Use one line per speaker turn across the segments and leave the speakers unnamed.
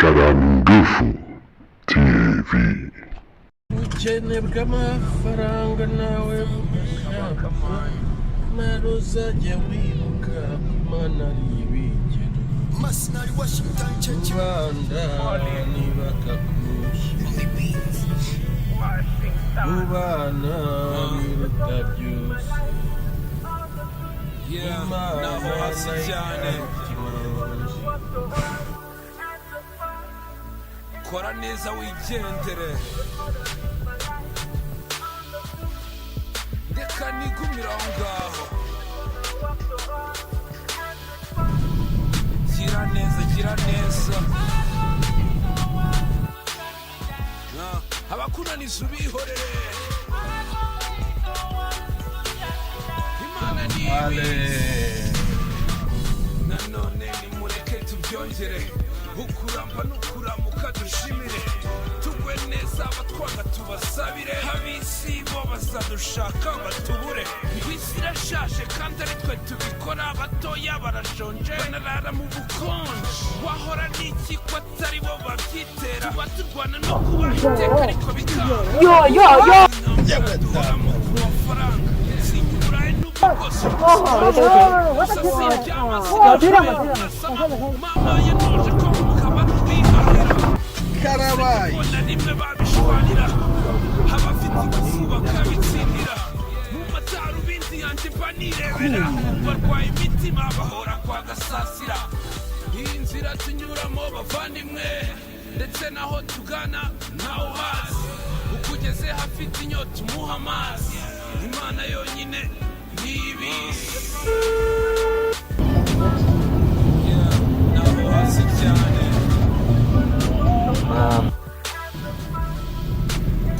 karaningufutv.
Ubukene bw'amafaranga nawe mushaka maruzajya wibuka Imana ribigera Rwanda nibakakusha ubana biruta byose Imana
kora neza wigendere reka nigumira aho ngaho gira neza abakunaniza ubihorere Imana nibizi nanone nimureke tubyongere ukuramba n'ukuramuka dushimire tugwe neza abatwanga tubasabire ab'isi bo bazadushaka batubure isi irashaje kandi ari twe tubikora abatoya barashonje banarara mu bukonje wahora n'iki ko atari bo babyitera tuba turwana no kubaha iteka ariko bikanga duhora mu kumafaranga sinyuraye n'ubwo bwose mama yanuje ko
karabaye
rimwe babishwanira abafite ingufu bakabitsindira mu matarubindi yanjye banirebera barwaye imitima bahora kwa gasasira iyi nzira tunyuramo bavandimwe ndetse naho tugana ntawe uhazi ukugeze hafite inyota umuha amazi Imana yonyine nibizi naho hasi cyane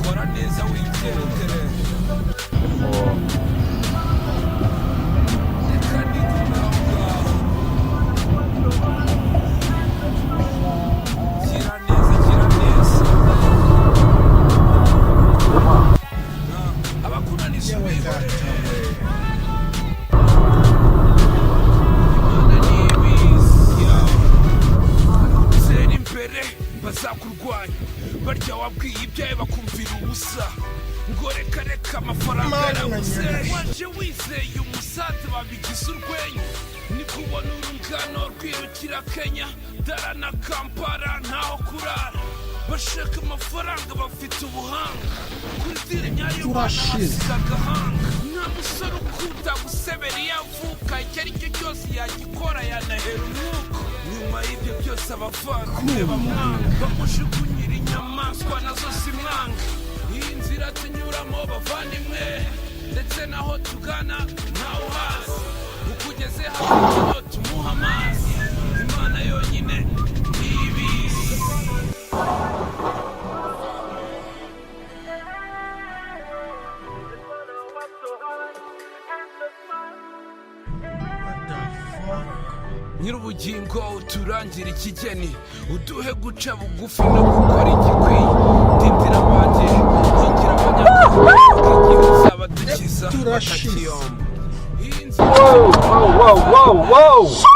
kora neza wigendere reka nigumira aho ngaho gira neza abakunaniza ubihorere Imana nibizi zera imbere bazakurwanya barya wabwiye ibyawe bakumvira ubusa ngo reka amafaranga yarabuze waje wizeye umusaza babigize urwenya ni kubona urungano rwirukira Kenya Dara na Kampala ntaho kurara bashaka amafaranga bafite ubuhanga kuri nyayo banahasiga agahanga nta musore ukunda gusebera iyo avuka icyo ari cyo cyose yagikora yanahera umwuka nyuma y'ibyo byose abavandimwe bamwanga bamujugunyira inyamaswa nazo zimwanga iyi nzira tunyuramo bavandimwe ndetse naho tugana ntawe uhazi ukugeze hafite inyota umuha amazi Imana yonyine nibizi Nyir'ubugingo uturangira ikigeni uduhe guca bugufi no gukora igikwiye dindira abanjye nkingira abanyabyaha igihe uzabadukiza batakiyomba
Wow.